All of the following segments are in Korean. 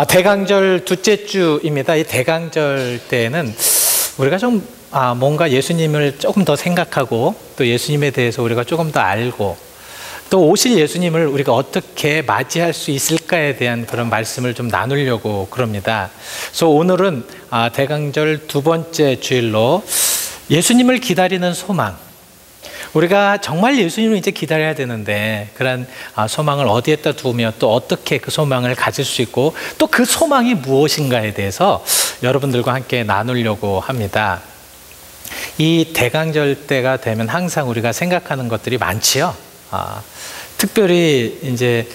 대강절 둘째 주입니다. 이 대강절 때는 우리가 좀 뭔가 예수님을 조금 더 생각하고 또 예수님에 대해서 우리가 조금 더 알고 또 오실 예수님을 우리가 어떻게 맞이할 수 있을까에 대한 그런 말씀을 좀 나누려고 그럽니다. 그래서 오늘은 대강절 두 번째 주일로 예수님을 기다리는 소망, 우리가 정말 예수님을 이제 기다려야 되는데 그런 소망을 어디에다 두며 또 어떻게 그 소망을 가질 수 있고 또 그 소망이 무엇인가에 대해서 여러분들과 함께 나누려고 합니다. 이 대강절 때가 되면 항상 우리가 생각하는 것들이 많지요. 특별히 이제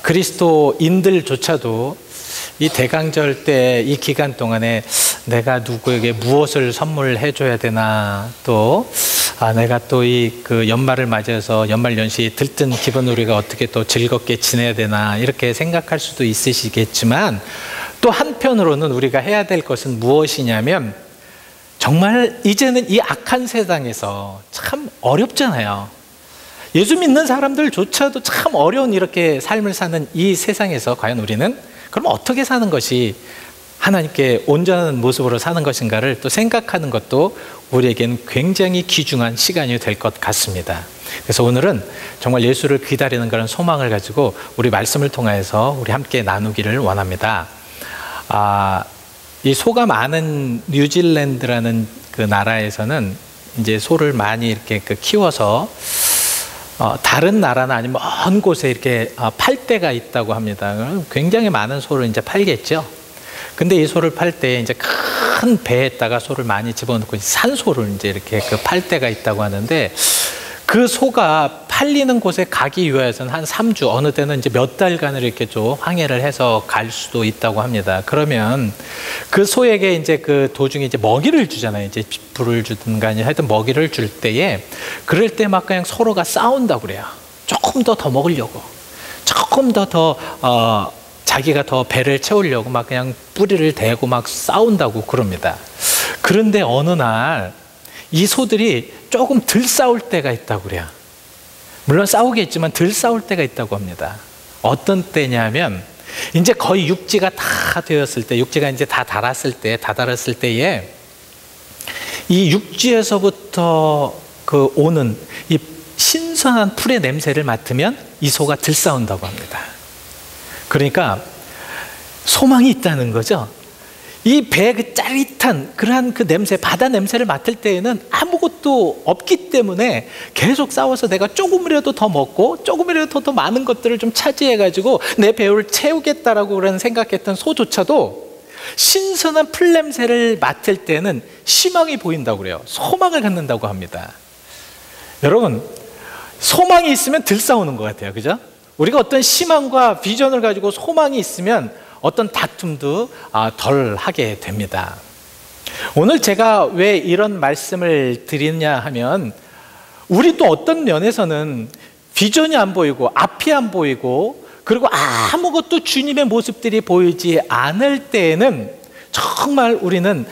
그리스도인들조차도 이 대강절 때 이 기간 동안에 내가 누구에게 무엇을 선물해 줘야 되나, 또 내가 또 그 연말을 맞이해서 연말연시 들뜬 기분 우리가 어떻게 또 즐겁게 지내야 되나 이렇게 생각할 수도 있으시겠지만 또 한편으로는 우리가 해야 될 것은 무엇이냐면 정말 이제는 이 악한 세상에서 참 어렵잖아요. 예수 믿는 사람들조차도 참 어려운 이렇게 삶을 사는 이 세상에서 과연 우리는 그럼 어떻게 사는 것이 하나님께 온전한 모습으로 사는 것인가를 또 생각하는 것도 우리에겐 굉장히 귀중한 시간이 될 것 같습니다. 그래서 오늘은 정말 예수를 기다리는 그런 소망을 가지고 우리 말씀을 통해서 우리 함께 나누기를 원합니다. 이 소가 많은 뉴질랜드라는 그 나라에서는 이제 소를 많이 이렇게 키워서 다른 나라나 아니면 먼 곳에 이렇게 팔 때가 있다고 합니다. 굉장히 많은 소를 이제 팔겠죠. 근데 이 소를 팔 때 이제 큰 배에다가 소를 많이 집어넣고 산소를 이제 이렇게 팔 때가 있다고 하는데 그 소가 팔리는 곳에 가기 위해서는 한 3주, 어느 때는 이제 몇 달간을 이렇게 좀 항해를 해서 갈 수도 있다고 합니다. 그러면 그 소에게 이제 그 도중에 이제 먹이를 주잖아요. 이제 불을 주든가 하여튼 먹이를 줄 때에 그럴 때 막 그냥 서로가 싸운다고 그래요. 조금 더 먹으려고, 조금 더 자기가 더 배를 채우려고 막 그냥 뿌리를 대고 막 싸운다고 그럽니다. 그런데 어느 날 이 소들이 조금 덜 싸울 때가 있다고 그래요. 물론 싸우겠지만 덜 싸울 때가 있다고 합니다. 어떤 때냐면 이제 거의 육지가 다 되었을 때, 육지가 이제 다 달았을 때에 이 육지에서부터 오는 이 신선한 풀의 냄새를 맡으면 이 소가 덜 싸운다고 합니다. 그러니까 소망이 있다는 거죠. 이 배의 그 짜릿한 그러한 그 냄새, 바다 냄새를 맡을 때에는 아무것도 없기 때문에 계속 싸워서 내가 조금이라도 더 먹고 조금이라도 더 많은 것들을 좀 차지해가지고 내 배를 채우겠다라고 그런 생각했던 소조차도 신선한 풀 냄새를 맡을 때는 희망이 보인다고 그래요. 소망을 갖는다고 합니다. 여러분, 소망이 있으면 덜 싸우는 것 같아요. 그죠? 우리가 어떤 희망과 비전을 가지고 소망이 있으면 어떤 다툼도 덜 하게 됩니다. 오늘 제가 왜 이런 말씀을 드리냐 하면 우리 또 어떤 면에서는 비전이 안 보이고 앞이 안 보이고 그리고 아무것도 주님의 모습들이 보이지 않을 때에는 정말 우리는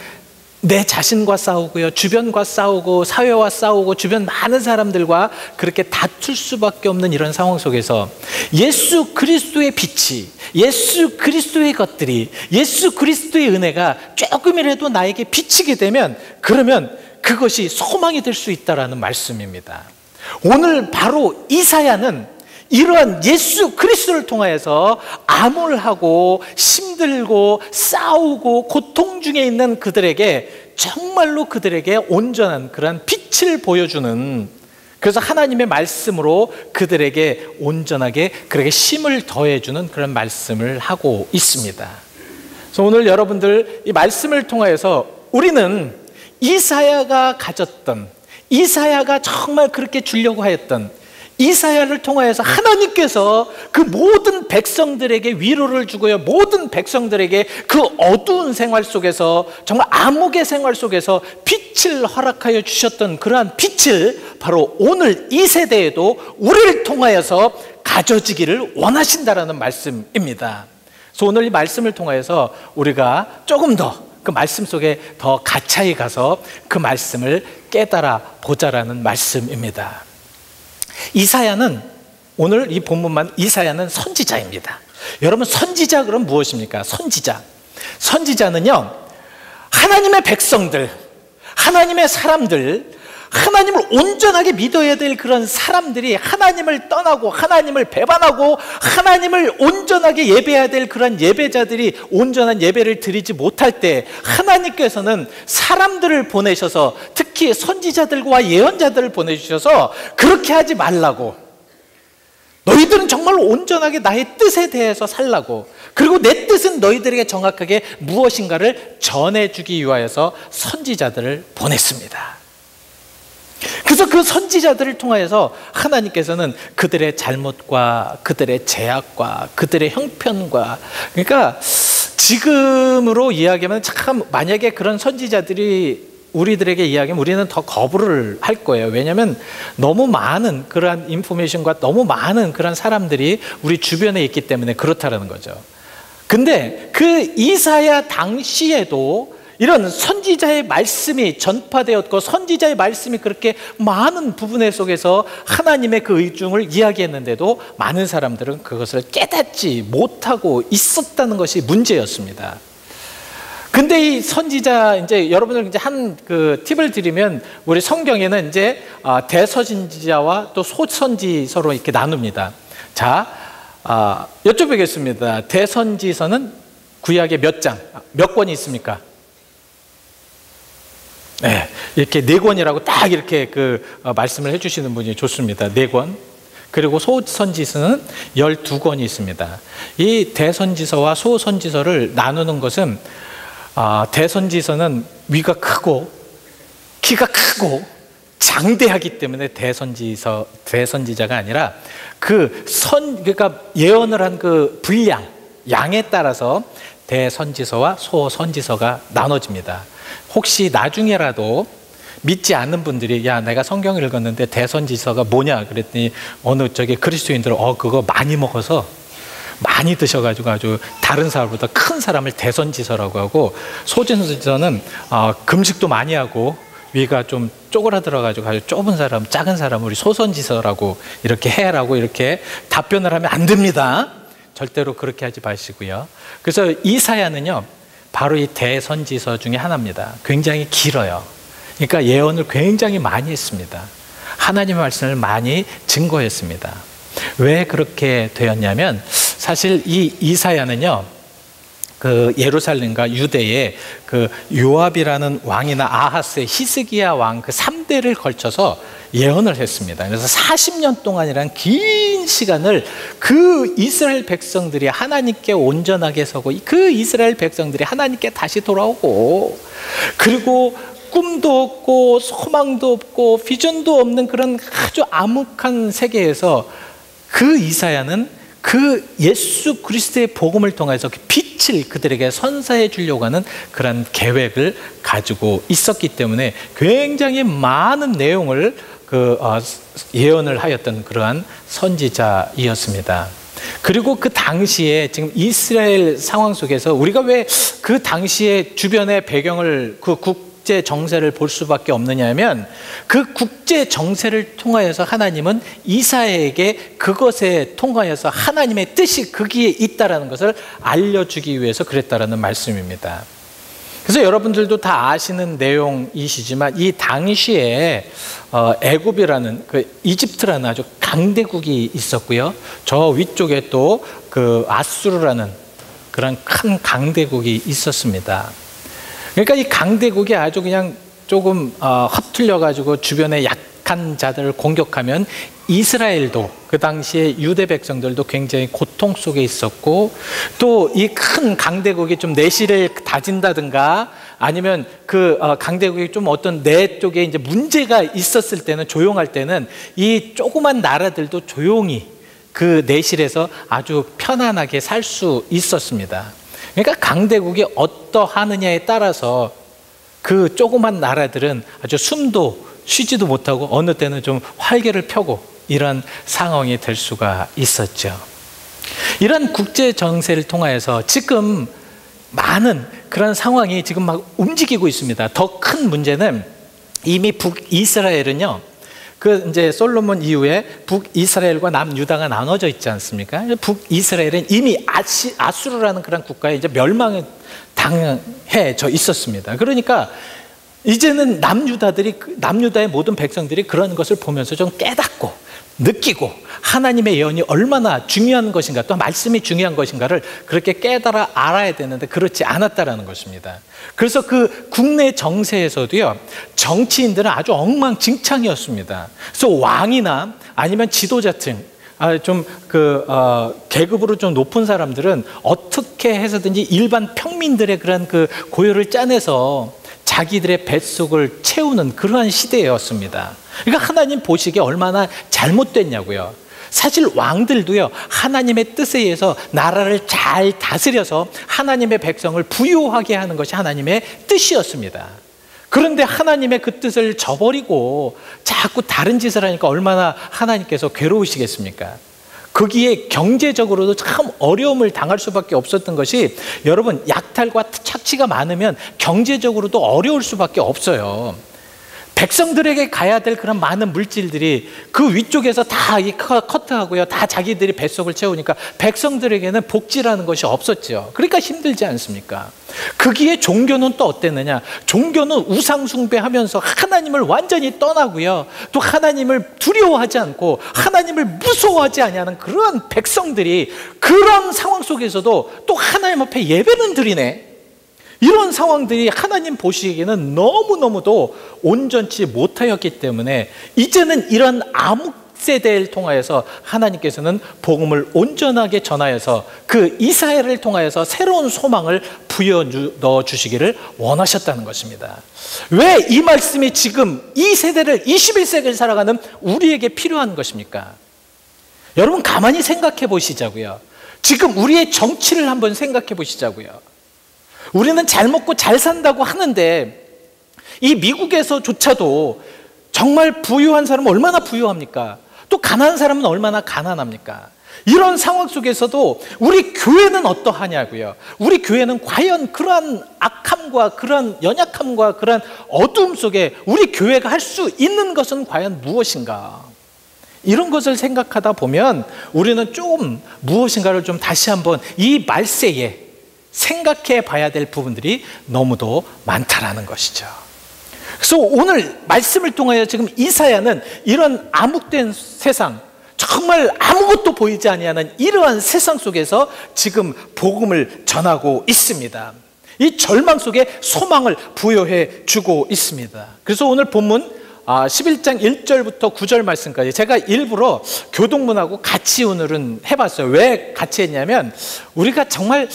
내 자신과 싸우고요, 주변과 싸우고 사회와 싸우고 주변 많은 사람들과 그렇게 다툴 수밖에 없는 이런 상황 속에서 예수 그리스도의 빛이, 예수 그리스도의 것들이, 예수 그리스도의 은혜가 조금이라도 나에게 비치게 되면 그러면 그것이 소망이 될 수 있다라는 말씀입니다. 오늘 바로 이사야는 이러한 예수 그리스도를 통하여서 암울하고 힘들고 싸우고 고통 중에 있는 그들에게 정말로 그들에게 온전한 그런 빛을 보여주는, 그래서 하나님의 말씀으로 그들에게 온전하게 그에게 힘을 더해주는 그런 말씀을 하고 있습니다. 그래서 오늘 여러분들 이 말씀을 통하여서 우리는 이사야가 가졌던, 이사야가 정말 그렇게 주려고 하였던 이사야를 통하여서 하나님께서 그 모든 백성들에게 위로를 주고요, 모든 백성들에게 그 어두운 생활 속에서 정말 암흑의 생활 속에서 빛을 허락하여 주셨던 그러한 빛을 바로 오늘 이 세대에도 우리를 통하여서 가져지기를 원하신다라는 말씀입니다. 그래서 오늘 이 말씀을 통하여서 우리가 조금 더 그 말씀 속에 더 가차히 가서 그 말씀을 깨달아 보자라는 말씀입니다. 이사야는, 오늘 이 본문만 이사야는 선지자입니다. 여러분, 선지자 그럼 무엇입니까? 선지자는요, 하나님의 백성들, 하나님의 사람들, 하나님을 온전하게 믿어야 될 그런 사람들이 하나님을 떠나고 하나님을 배반하고 하나님을 온전하게 예배해야 될 그런 예배자들이 온전한 예배를 드리지 못할 때 하나님께서는 사람들을 보내셔서, 특히 선지자들과 예언자들을 보내주셔서 그렇게 하지 말라고, 너희들은 정말 온전하게 나의 뜻에 대해서 살라고, 그리고 내 뜻은 너희들에게 정확하게 무엇인가를 전해주기 위하여서 선지자들을 보냈습니다. 그래서 그 선지자들을 통하여서 하나님께서는 그들의 잘못과 그들의 죄악과 그들의 형편과, 그러니까 지금으로 이야기하면 참, 만약에 그런 선지자들이 우리들에게 이야기하면 우리는 더 거부를 할 거예요. 왜냐하면 너무 많은 그러한 인포메이션과 너무 많은 그런 사람들이 우리 주변에 있기 때문에 그렇다는 거죠. 근데 그 이사야 당시에도 이런 선지자의 말씀이 전파되었고, 선지자의 말씀이 그렇게 많은 부분 속에서 하나님의 그 의중을 이야기했는데도 많은 사람들은 그것을 깨닫지 못하고 있었다는 것이 문제였습니다. 근데 이 선지자, 이제 여러분들 이제 한 그 팁을 드리면, 우리 성경에는 이제 대선지자와 또 소선지서로 이렇게 나눕니다. 자, 여쭤보겠습니다. 대선지서는 구약에 몇 권이 있습니까? 네, 이렇게 4권이라고 딱 이렇게 말씀을 해주시는 분이 좋습니다. 4권. 그리고 소선지서는 12권이 있습니다. 이 대선지서와 소선지서를 나누는 것은, 대선지서는 위가 크고 키가 크고 장대하기 때문에 대선지자가 아니라 그러니까 예언을 한 그 분량, 양에 따라서 대선지서와 소선지서가 나눠집니다. 혹시 나중에라도 믿지 않는 분들이, 야, 내가 성경을 읽었는데 대선지서가 뭐냐 그랬더니 어느 그리스도인들은 그거 많이 먹어서 많이 드셔가지고 아주 다른 사람보다 큰 사람을 대선지서라고 하고, 소선지서는 금식도 많이 하고 위가 좀 쪼그라들어가지고 아주 좁은 사람, 작은 사람 우리 소선지서라고 이렇게 해라고 이렇게 답변을 하면 안 됩니다. 절대로 그렇게 하지 마시고요. 그래서 이사야는요, 바로 이 대선지서 중에 하나입니다. 굉장히 길어요. 그러니까 예언을 굉장히 많이 했습니다. 하나님의 말씀을 많이 증거했습니다. 왜 그렇게 되었냐면, 사실 이 이사야는요, 그 예루살렘과 유대에 그 요압이라는 왕이나 아하스의 히스기야 왕 그 3대를 걸쳐서 예언을 했습니다. 그래서 40년 동안이라는 긴 시간을 그 이스라엘 백성들이 하나님께 온전하게 서고, 그 이스라엘 백성들이 하나님께 다시 돌아오고, 그리고 꿈도 없고 소망도 없고 비전도 없는 그런 아주 암흑한 세계에서 그 이사야는 그 예수 그리스도의 복음을 통해서 빛을 그들에게 선사해 주려고 하는 그런 계획을 가지고 있었기 때문에 굉장히 많은 내용을 예언을 하였던 그러한 선지자이었습니다. 그리고 그 당시에 지금 이스라엘 상황 속에서 우리가 왜 그 당시에 주변의 배경을, 그 국제 정세를 볼 수밖에 없느냐 하면, 그 국제 정세를 통하여서 하나님은 이사야에게 그것에 통하여서 하나님의 뜻이 거기에 있다라는 것을 알려주기 위해서 그랬다라는 말씀입니다. 그래서 여러분들도 다 아시는 내용이시지만, 이 당시에 애굽이라는 이집트라는 아주 강대국이 있었고요, 저 위쪽에 또 그 아수르라는 그런 큰 강대국이 있었습니다. 그러니까 이 강대국이 아주 그냥 조금 헛틀려 가지고 주변에 약한 자들을 공격하면 이스라엘도, 그 당시에 유대 백성들도 굉장히 고통 속에 있었고, 또 이 큰 강대국이 좀 내실을 다진다든가 아니면 그 강대국이 좀 어떤 내 쪽에 이제 문제가 있었을 때는, 조용할 때는 이 조그만 나라들도 조용히 그 내실에서 아주 편안하게 살 수 있었습니다. 그러니까 강대국이 어떠하느냐에 따라서 그 조그만 나라들은 아주 숨도 쉬지도 못하고 어느 때는 좀 활개를 펴고 이런 상황이 될 수가 있었죠. 이런 국제 정세를 통하여서 지금 많은 그런 상황이 지금 막 움직이고 있습니다. 더 큰 문제는, 이미 북이스라엘은요, 그 이제 솔로몬 이후에 북이스라엘과 남유다가 나눠져 있지 않습니까? 북이스라엘은 이미 아수르라는 그런 국가에 이제 멸망에 당해져 있었습니다. 그러니까 이제는 남유다의 모든 백성들이 그런 것을 보면서 좀 깨닫고 느끼고 하나님의 예언이 얼마나 중요한 것인가, 또 말씀이 중요한 것인가를 그렇게 깨달아 알아야 되는데 그렇지 않았다라는 것입니다. 그래서 그 국내 정세에서도요, 정치인들은 아주 엉망진창이었습니다. 그래서 왕이나 아니면 지도자층, 계급으로 좀 높은 사람들은 어떻게 해서든지 일반 평민들의 그런 그 고요를 짜내서 자기들의 뱃속을 채우는 그러한 시대였습니다. 그러니까 하나님 보시기에 얼마나 잘못됐냐고요. 사실 왕들도요, 하나님의 뜻에 의해서 나라를 잘 다스려서 하나님의 백성을 부유하게 하는 것이 하나님의 뜻이었습니다. 그런데 하나님의 그 뜻을 저버리고 자꾸 다른 짓을 하니까 얼마나 하나님께서 괴로우시겠습니까? 거기에 경제적으로도 참 어려움을 당할 수밖에 없었던 것이, 여러분, 약탈과 착취가 많으면 경제적으로도 어려울 수밖에 없어요. 백성들에게 가야 될 그런 많은 물질들이 그 위쪽에서 다 커트하고요, 다 자기들이 뱃속을 채우니까 백성들에게는 복지라는 것이 없었죠. 그러니까 힘들지 않습니까? 거기에 종교는 또 어땠느냐? 종교는 우상 숭배하면서 하나님을 완전히 떠나고요, 또 하나님을 두려워하지 않고 하나님을 무서워하지 아니하는 그런 백성들이 그런 상황 속에서도 또 하나님 앞에 예배는 드리네. 이런 상황들이 하나님 보시기에는 너무너무도 온전치 못하였기 때문에 이제는 이런 암흑 세대를 통하여서 하나님께서는 복음을 온전하게 전하여서 그 이스라엘을 통하여서 새로운 소망을 부여 넣어 주시기를 원하셨다는 것입니다. 왜 이 말씀이 지금 이 세대를, 21세기를 살아가는 우리에게 필요한 것입니까? 여러분, 가만히 생각해 보시자고요. 지금 우리의 정치를 한번 생각해 보시자고요. 우리는 잘 먹고 잘 산다고 하는데 이 미국에서조차도 정말 부유한 사람은 얼마나 부유합니까? 또 가난한 사람은 얼마나 가난합니까? 이런 상황 속에서도 우리 교회는 어떠하냐고요. 우리 교회는 과연 그러한 악함과 그런 연약함과 그런 어두움 속에 우리 교회가 할 수 있는 것은 과연 무엇인가? 이런 것을 생각하다 보면 우리는 좀 무엇인가를 좀 다시 한번 이 말세에 생각해 봐야 될 부분들이 너무도 많다라는 것이죠. 그래서 오늘 말씀을 통하여 지금 이사야는 이런 암흑된 세상, 정말 아무것도 보이지 아니하는 이러한 세상 속에서 지금 복음을 전하고 있습니다. 이 절망 속에 소망을 부여해 주고 있습니다. 그래서 오늘 본문 11장 1절부터 9절 말씀까지 제가 일부러 교동문하고 같이 오늘은 해봤어요. 왜 같이 했냐면 우리가 정말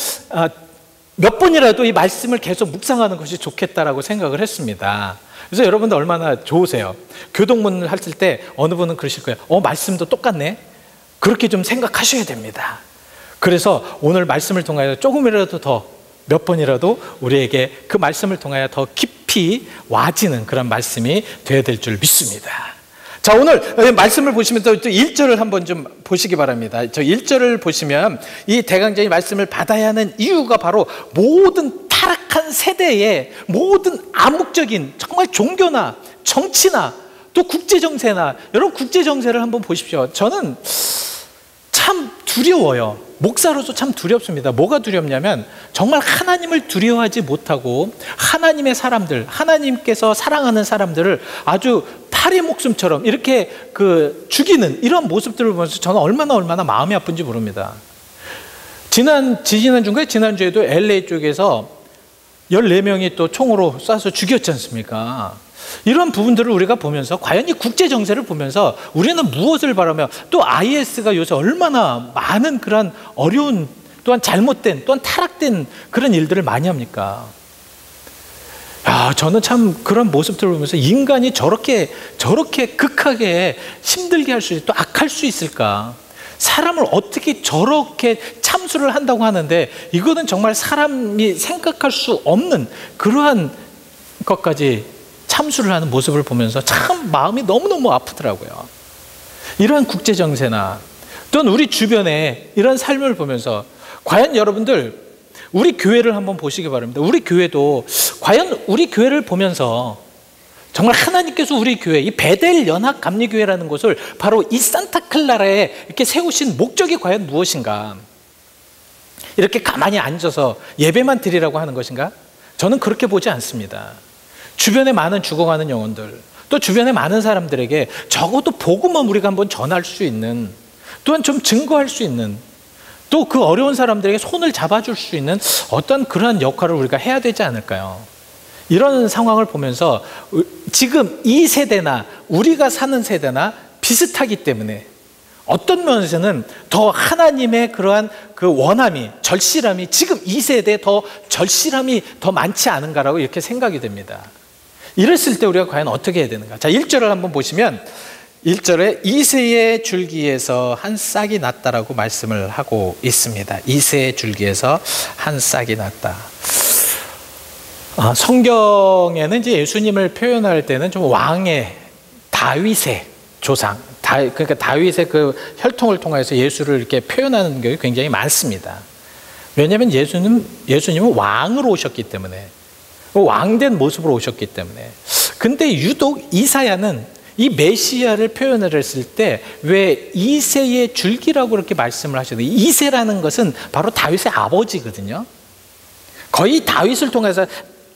몇 번이라도 이 말씀을 계속 묵상하는 것이 좋겠다라고 생각을 했습니다. 그래서 여러분들 얼마나 좋으세요? 교동문을 하실 때 어느 분은 그러실 거예요. 말씀도 똑같네? 그렇게 좀 생각하셔야 됩니다. 그래서 오늘 말씀을 통하여 조금이라도 더, 몇 번이라도 우리에게 그 말씀을 통하여 더 깊이 와지는 그런 말씀이 되어야 될 줄 믿습니다. 자, 오늘 말씀을 보시면 또 1절을 한번 좀 보시기 바랍니다. 저 1절을 보시면 이 대강자의 말씀을 받아야 하는 이유가 바로 모든 타락한 세대의 모든 암묵적인 정말 종교나 정치나 또 국제정세나, 여러분 국제정세를 한번 보십시오. 저는 참 두려워요. 목사로서 참 두렵습니다. 뭐가 두렵냐면 정말 하나님을 두려워하지 못하고 하나님의 사람들, 하나님께서 사랑하는 사람들을 아주 파리 목숨처럼 이렇게 죽이는 이런 모습들을 보면서 저는 얼마나 마음이 아픈지 모릅니다. 지난주에도 LA 쪽에서 14명이 또 총으로 쏴서 죽였지 않습니까? 이런 부분들을 우리가 보면서 과연 이 국제 정세를 보면서 우리는 무엇을 바라며, 또 IS가 요새 얼마나 많은 그런 어려운, 또한 잘못된, 또한 타락된 그런 일들을 많이 합니까? 저는 참 그런 모습들을 보면서 인간이 저렇게 극하게 힘들게 할 수 있고 또 악할 수 있을까? 사람을 어떻게 저렇게 참수를 한다고 하는데 이거는 정말 사람이 생각할 수 없는 그러한 것까지 참수를 하는 모습을 보면서 참 마음이 너무너무 아프더라고요. 이러한 국제정세나 또는 우리 주변에 이런 삶을 보면서 과연 여러분들 우리 교회를 한번 보시기 바랍니다. 우리 교회도 과연 우리 교회를 보면서 정말 하나님께서 우리 교회, 이 베델 연합 감리교회라는 곳을 바로 이 산타클라라에 이렇게 세우신 목적이 과연 무엇인가? 이렇게 가만히 앉아서 예배만 드리라고 하는 것인가? 저는 그렇게 보지 않습니다. 주변에 많은 죽어가는 영혼들, 또 주변에 많은 사람들에게 적어도 복음만 우리가 한번 전할 수 있는, 또한 좀 증거할 수 있는, 또 그 어려운 사람들에게 손을 잡아줄 수 있는 어떤 그러한 역할을 우리가 해야 되지 않을까요? 이런 상황을 보면서 지금 이 세대나 우리가 사는 세대나 비슷하기 때문에 어떤 면에서는 더 하나님의 그러한 그 원함이, 절실함이 지금 이 세대에 더 절실함이 더 많지 않은가라고 이렇게 생각이 됩니다. 이랬을 때 우리가 과연 어떻게 해야 되는가? 자, 1절을 한번 보시면 1절에 이새의 줄기에서 한 싹이 났다라고 말씀을 하고 있습니다. 이새의 줄기에서 한 싹이 났다. 성경에는 이제 예수님을 표현할 때는 좀 왕의 다윗의 조상, 그러니까 다윗의 그 혈통을 통해서 예수를 이렇게 표현하는 경우가 굉장히 많습니다. 왜냐하면 예수님은 왕으로 오셨기 때문에, 왕된 모습으로 오셨기 때문에. 근데 유독 이사야는 이 메시아를 표현을 했을 때 왜 이새의 줄기라고 그렇게 말씀을 하셨는데, 이새라는 것은 바로 다윗의 아버지거든요. 거의 다윗을 통해서,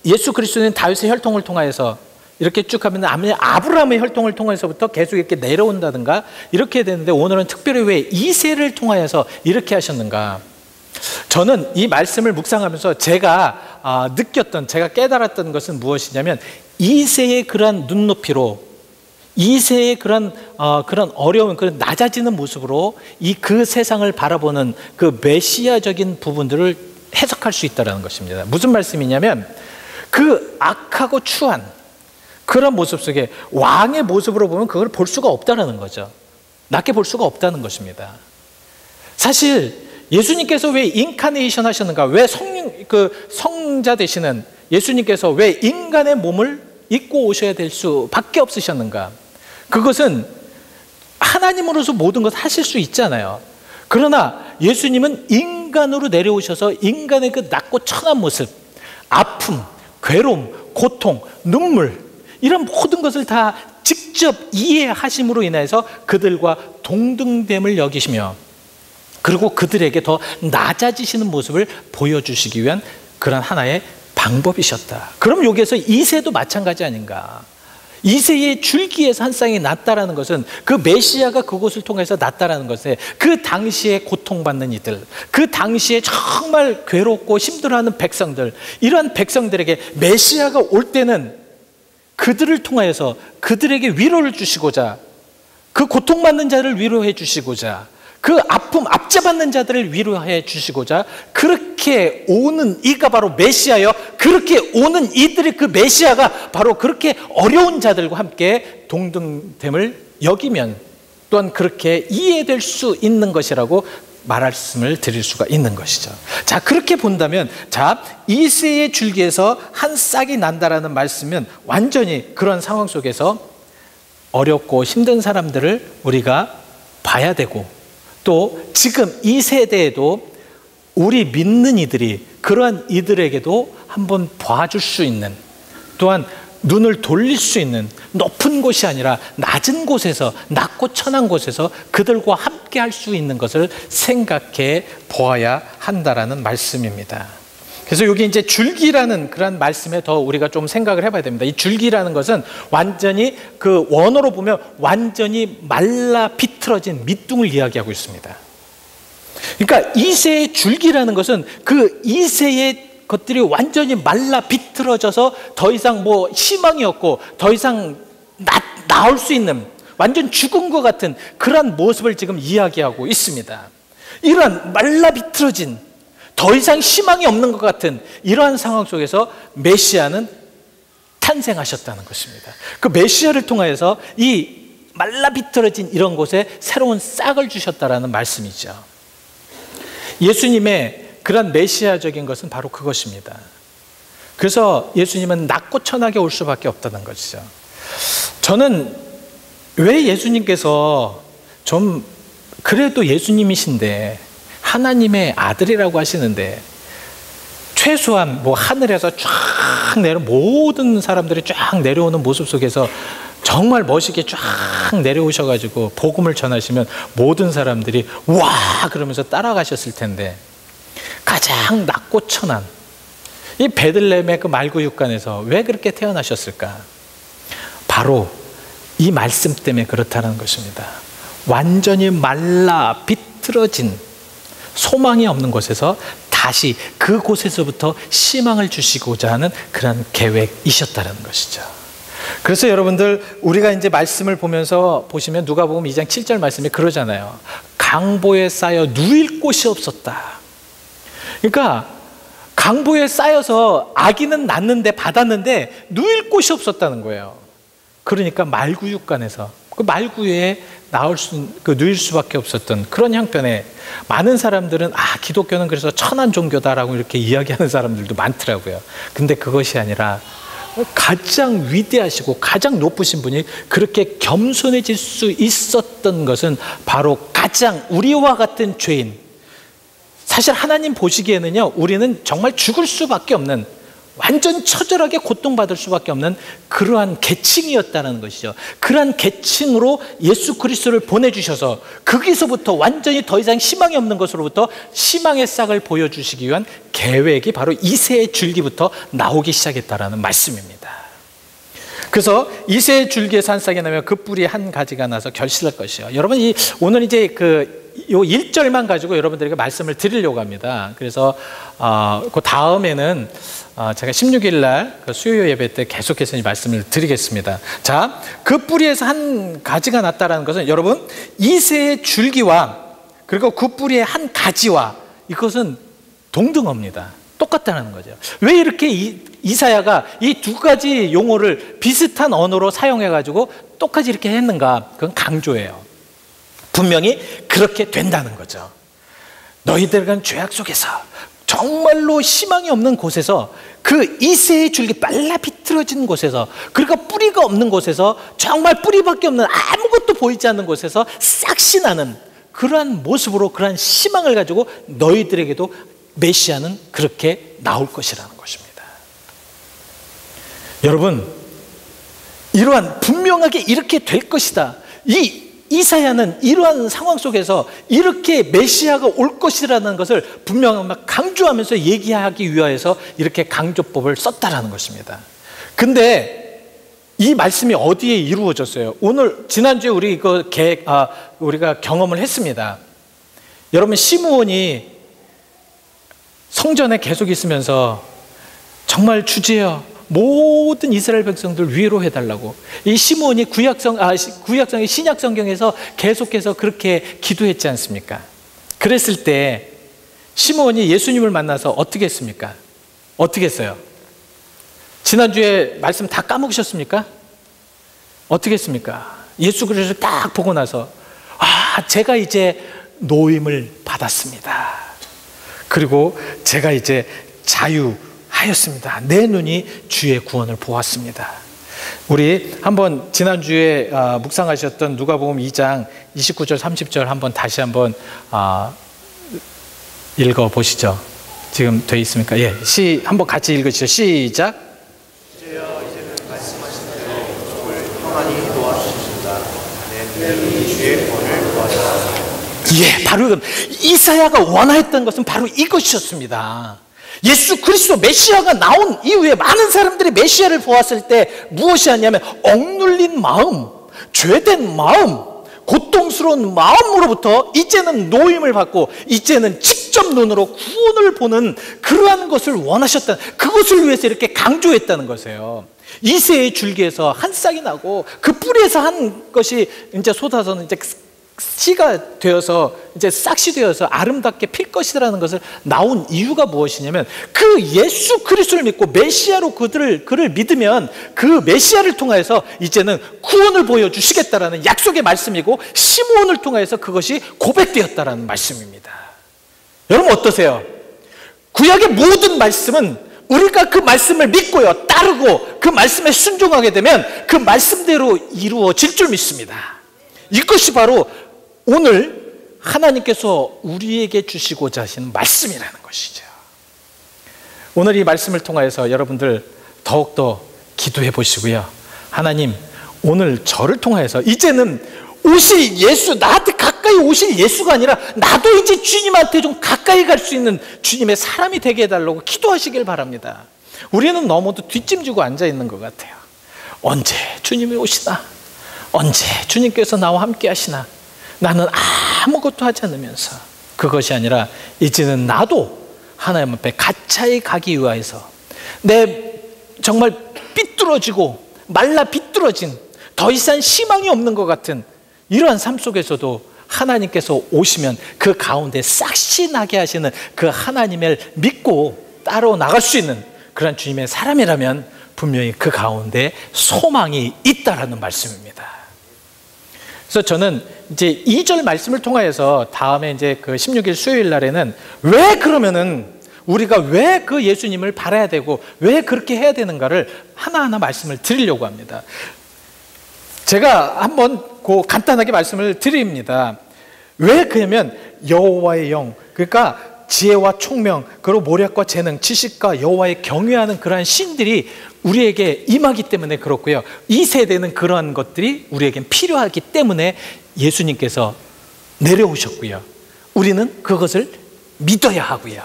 예수 그리스도는 다윗의 혈통을 통해서 이렇게 쭉 하면 아브라함의 혈통을 통해서부터 계속 이렇게 내려온다든가 이렇게 되는데, 오늘은 특별히 왜 이새를 통하여서 이렇게 하셨는가? 저는 이 말씀을 묵상하면서 제가 느꼈던, 제가 깨달았던 것은 무엇이냐면, 이새의 그런 눈높이로, 이새의 그런 어려운, 그런 낮아지는 모습으로 그 세상을 바라보는 그 메시아적인 부분들을 해석할 수 있다는 것입니다. 무슨 말씀이냐면, 그 악하고 추한 그런 모습 속에 왕의 모습으로 보면 그걸 볼 수가 없다는 거죠. 낮게 볼 수가 없다는 것입니다. 사실 예수님께서 왜 인카네이션 하셨는가? 왜 성자 되시는 예수님께서 왜 인간의 몸을 입고 오셔야 될 수밖에 없으셨는가? 그것은 하나님으로서 모든 것 하실 수 있잖아요. 그러나 예수님은 인간으로 내려오셔서 인간의 그 낮고 천한 모습, 아픔, 괴로움, 고통, 눈물, 이런 모든 것을 다 직접 이해하심으로 인해서 그들과 동등됨을 여기시며, 그리고 그들에게 더 낮아지시는 모습을 보여주시기 위한 그런 하나의 방법이셨다. 그럼 여기에서 이새도 마찬가지 아닌가? 이새의 줄기에서 한 쌍이 났다라는 것은 그 메시아가 그곳을 통해서 났다라는 것에, 그 당시에 고통받는 이들, 그 당시에 정말 괴롭고 힘들어하는 백성들, 이러한 백성들에게 메시아가 올 때는 그들을 통하여서 그들에게 위로를 주시고자, 그 고통받는 자를 위로해 주시고자, 그 아픔 압제받는 자들을 위로해 주시고자 그렇게 오는 이가 바로 메시아여, 그렇게 오는 이들의 그 메시아가 바로 그렇게 어려운 자들과 함께 동등됨을 여기면 또한 그렇게 이해될 수 있는 것이라고 말씀을 드릴 수가 있는 것이죠. 자, 그렇게 본다면, 자, 이새의 줄기에서 한 싹이 난다라는 말씀은 완전히 그런 상황 속에서 어렵고 힘든 사람들을 우리가 봐야 되고, 또 지금 이 세대에도 우리 믿는 이들이 그러한 이들에게도 한번 봐줄 수 있는, 또한 눈을 돌릴 수 있는 높은 곳이 아니라 낮은 곳에서, 낮고 천한 곳에서 그들과 함께 할 수 있는 것을 생각해 보아야 한다라는 말씀입니다. 그래서 여기 이제 줄기라는 그런 말씀에 더 우리가 좀 생각을 해봐야 됩니다. 이 줄기라는 것은 완전히 그 원어로 보면 완전히 말라 비틀어진 밑둥을 이야기하고 있습니다. 그러니까 이새의 줄기라는 것은 그 이새의 것들이 완전히 말라 비틀어져서 더 이상 뭐 희망이 없고 더 이상 나올 수 있는 완전 죽은 것 같은 그런 모습을 지금 이야기하고 있습니다. 이러한 말라 비틀어진 더 이상 희망이 없는 것 같은 이러한 상황 속에서 메시아는 탄생하셨다는 것입니다. 그 메시아를 통하여서 이 말라 비틀어진 이런 곳에 새로운 싹을 주셨다라는 말씀이죠. 예수님의 그런 메시아적인 것은 바로 그것입니다. 그래서 예수님은 낮고 천하게 올 수밖에 없다는 것이죠. 저는 왜 예수님께서 좀 그래도 예수님이신데, 하나님의 아들이라고 하시는데 최소한 뭐 하늘에서 쫙 모든 사람들이 쫙 내려오는 모습 속에서 정말 멋있게 쫙 내려오셔가지고 복음을 전하시면 모든 사람들이 와 그러면서 따라가셨을 텐데, 가장 낮고 천한 이 베들레헴의 그 말구육간에서 왜 그렇게 태어나셨을까? 바로 이 말씀 때문에 그렇다는 것입니다. 완전히 말라 비틀어진 소망이 없는 곳에서 다시 그곳에서부터 희망을 주시고자 하는 그런 계획이셨다는 것이죠. 그래서 여러분들, 우리가 이제 말씀을 보면서 보시면 누가복음 2장 7절 말씀이 그러잖아요. 강보에 쌓여 누일 곳이 없었다. 그러니까 강보에 쌓여서 아기는 낳는데 받았는데 누일 곳이 없었다는 거예요. 그러니까 말구육간에서 그 말구에 누일 수밖에 없었던 그런 형편에 많은 사람들은 기독교는 그래서 천한 종교다라고 이렇게 이야기하는 사람들도 많더라고요. 근데 그것이 아니라 가장 위대하시고 가장 높으신 분이 그렇게 겸손해질 수 있었던 것은 바로 가장 우리와 같은 죄인, 사실 하나님 보시기에는요, 우리는 정말 죽을 수밖에 없는, 완전 처절하게 고통받을 수밖에 없는 그러한 계층이었다는 것이죠. 그러한 계층으로 예수 그리스도를 보내주셔서 거기서부터 완전히 더 이상 희망이 없는 것으로부터 희망의 싹을 보여주시기 위한 계획이 바로 이새의 줄기부터 나오기 시작했다라는 말씀입니다. 그래서 이새의 줄기에서 한 싹이 나면 그 뿌리에 한 가지가 나서 결실할 것이요. 여러분, 오늘 이제 요 1절만 가지고 여러분들에게 말씀을 드리려고 합니다. 그래서 그 다음에는 제가 16일 날 수요 예배 때 계속해서 이 말씀을 드리겠습니다. 자, 그 뿌리에서 한 가지가 났다라는 것은 여러분, 이새의 줄기와 그리고 그 뿌리의 한 가지와 이것은 동등합니다. 똑같다는 거죠. 왜 이렇게 이사야가 이 두 가지 용어를 비슷한 언어로 사용해가지고 똑같이 이렇게 했는가? 그건 강조예요. 분명히 그렇게 된다는 거죠. 너희들은 죄악 속에서 정말로 희망이 없는 곳에서, 그 이새의 줄기 빨라 비틀어진 곳에서, 그러니까 뿌리가 없는 곳에서, 정말 뿌리밖에 없는 아무것도 보이지 않는 곳에서 싹시 나는 그러한 모습으로, 그러한 희망을 가지고 너희들에게도 메시아는 그렇게 나올 것이라는 것입니다. 여러분, 이러한 분명하게 이렇게 될 것이다, 이사야는 이러한 상황 속에서 이렇게 메시아가 올 것이라는 것을 분명하게 강조하면서 얘기하기 위하여서 이렇게 강조법을 썼다라는 것입니다. 근데 이 말씀이 어디에 이루어졌어요? 오늘 지난주에 우리가 경험을 했습니다. 여러분, 시므온이 성전에 계속 있으면서 정말 주제여 모든 이스라엘 백성들 위로해달라고, 이 시므온이 구약성의 신약성경에서 계속해서 그렇게 기도했지 않습니까? 그랬을 때 시므온이 예수님을 만나서 어떻게 했습니까? 어떻게 했어요? 지난주에 말씀 다 까먹으셨습니까? 어떻게 했습니까? 예수 그리스도를 딱 보고 나서 제가 이제 노임을 받았습니다. 그리고 제가 이제 자유하였습니다. 내 눈이 주의 구원을 보았습니다. 우리 한번 지난주에 묵상하셨던 누가복음 2장 29절 30절 한번 다시 한번 읽어보시죠. 지금 돼 있습니까? 예, 한번 같이 읽으시죠. 시작. 주여, 이제는 말씀하신 대로 족을 평안히 놓아주신다. 내 눈이 주의 구원을 보았다. 예, 바로 이사야가 원하였던 것은 바로 이것이었습니다. 예수 그리스도 메시아가 나온 이후에 많은 사람들이 메시아를 보았을 때 무엇이 하냐면 억눌린 마음, 죄된 마음, 고통스러운 마음으로부터 이제는 노임을 받고 이제는 직접 눈으로 구원을 보는 그러한 것을 원하셨다. 그것을 위해서 이렇게 강조했다는 것이에요. 이새의 줄기에서 한 싹이 나고 그 뿌리에서 한 것이 이제 쏟아서는 이제 씨가 되어서 이제 싹시 되어서 아름답게 필 것이라는 것을 나온 이유가 무엇이냐면, 그 예수 그리스도를 믿고 메시아로 그를 믿으면 그 메시아를 통하여서 이제는 구원을 보여주시겠다라는 약속의 말씀이고, 시므온을 통하여서 그것이 고백되었다라는 말씀입니다. 여러분 어떠세요? 구약의 모든 말씀은 우리가 그 말씀을 믿고요, 따르고 그 말씀에 순종하게 되면 그 말씀대로 이루어질 줄 믿습니다. 이것이 바로 오늘 하나님께서 우리에게 주시고자 하시는 말씀이라는 것이죠. 오늘 이 말씀을 통하여서 여러분들 더욱더 기도해 보시고요. 하나님, 오늘 저를 통하여서 이제는 오실 예수, 나한테 가까이 오실 예수가 아니라 나도 이제 주님한테 좀 가까이 갈 수 있는 주님의 사람이 되게 해달라고 기도하시길 바랍니다. 우리는 너무도 뒷짐지고 앉아 있는 것 같아요. 언제 주님이 오시나? 언제 주님께서 나와 함께 하시나? 나는 아무것도 하지 않으면서, 그것이 아니라 이제는 나도 하나님 앞에 가차히 가기 위하여서 내 정말 삐뚤어지고 말라 비뚤어진, 더 이상 희망이 없는 것 같은 이러한 삶 속에서도 하나님께서 오시면 그 가운데 싹시 나게 하시는 그 하나님을 믿고 따로 나갈 수 있는 그런 주님의 사람이라면 분명히 그 가운데 소망이 있다라는 말씀입니다. 그래서 저는 이제 2절 말씀을 통하여서 다음에 이제 그 16일 수요일 날에는 왜 그러면은 우리가 왜 그 예수님을 바라야 되고 왜 그렇게 해야 되는가를 하나하나 말씀을 드리려고 합니다. 제가 한번 간단하게 말씀을 드립니다. 왜 그러냐면 여호와의 영, 그러니까 지혜와 총명, 그리고 모략과 재능, 지식과 여호와의 경외하는 그러한 신들이 우리에게 임하기 때문에 그렇고요. 이 세대는 그러한 것들이 우리에겐 필요하기 때문에 예수님께서 내려오셨고요. 우리는 그것을 믿어야 하고요.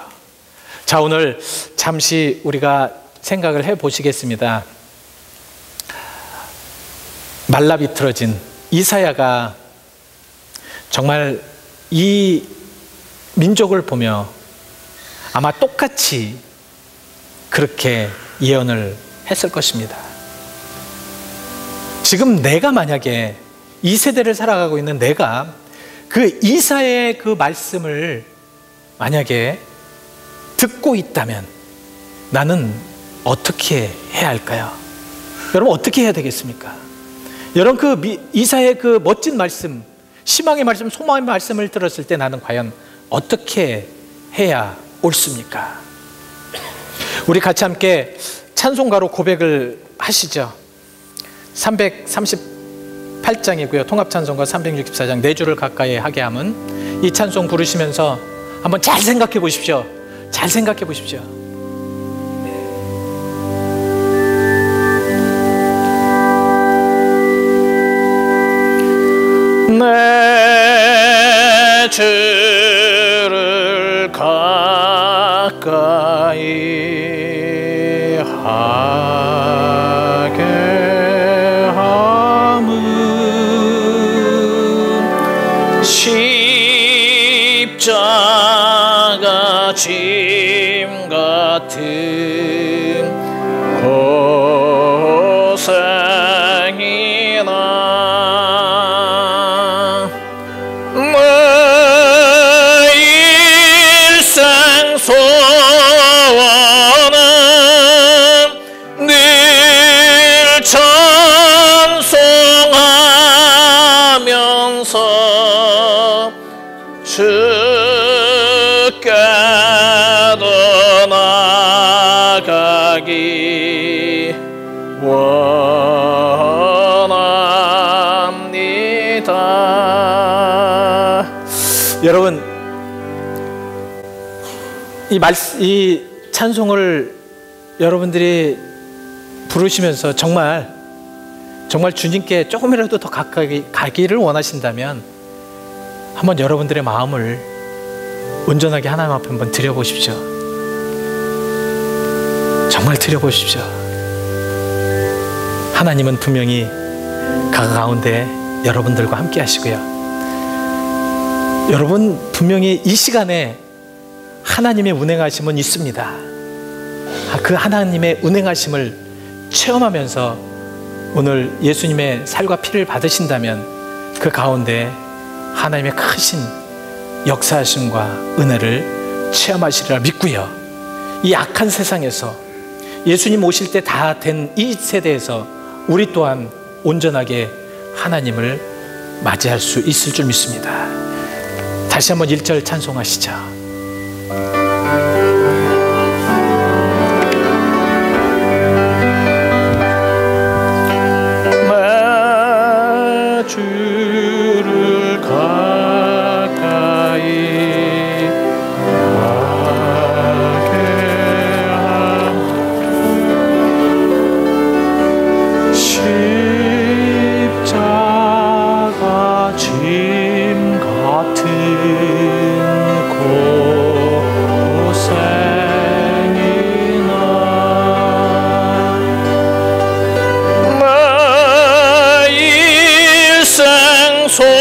자, 오늘 잠시 우리가 생각을 해 보시겠습니다. 말라 비틀어진 이사야가 정말 이 민족을 보며 아마 똑같이 그렇게 예언을 했을 것입니다. 지금 내가 만약에 이 세대를 살아가고 있는 내가 그 이사야의 그 말씀을 만약에 듣고 있다면 나는 어떻게 해야 할까요? 여러분, 어떻게 해야 되겠습니까? 여러분, 그 이사야의 그 멋진 말씀, 희망의 말씀, 소망의 말씀을 들었을 때 나는 과연 어떻게 해야 옳습니까? 우리 같이 함께 찬송가로 고백을 하시죠. 338장이고요. 통합찬송가 364장, 내 주를 가까이 하게 함은, 이 찬송 부르시면서 한번 잘 생각해 보십시오. 잘 생각해 보십시오. 내 주를 가까이 하게 함은 십자가 짐 같은 고생이나 내 일생 소원은 늘 찬송하면서 주께도 나가기 원합니다. 여러분, 이 찬송을 여러분들이 부르시면서 정말 주님께 조금이라도 더 가까이 가기를 원하신다면 한번 여러분들의 마음을 온전하게 하나님 앞에 한번 드려보십시오. 정말 드려보십시오. 하나님은 분명히 그 가운데 여러분들과 함께 하시고요. 여러분, 분명히 이 시간에 하나님의 운행하심은 있습니다. 그 하나님의 운행하심을 체험하면서 오늘 예수님의 살과 피를 받으신다면 그 가운데 하나님의 크신 역사하심과 은혜를 체험하시리라 믿고요. 이 악한 세상에서 예수님 오실 때 다 된 이 세대에서 우리 또한 온전하게 하나님을 맞이할 수 있을 줄 믿습니다. 다시 한번 1절 찬송하시죠. 주를 가까이 하게 소원이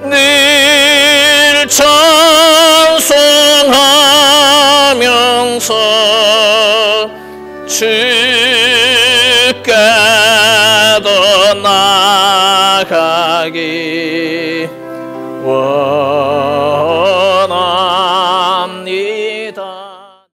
늘 찬송하면서 주께도 나가기 원하오니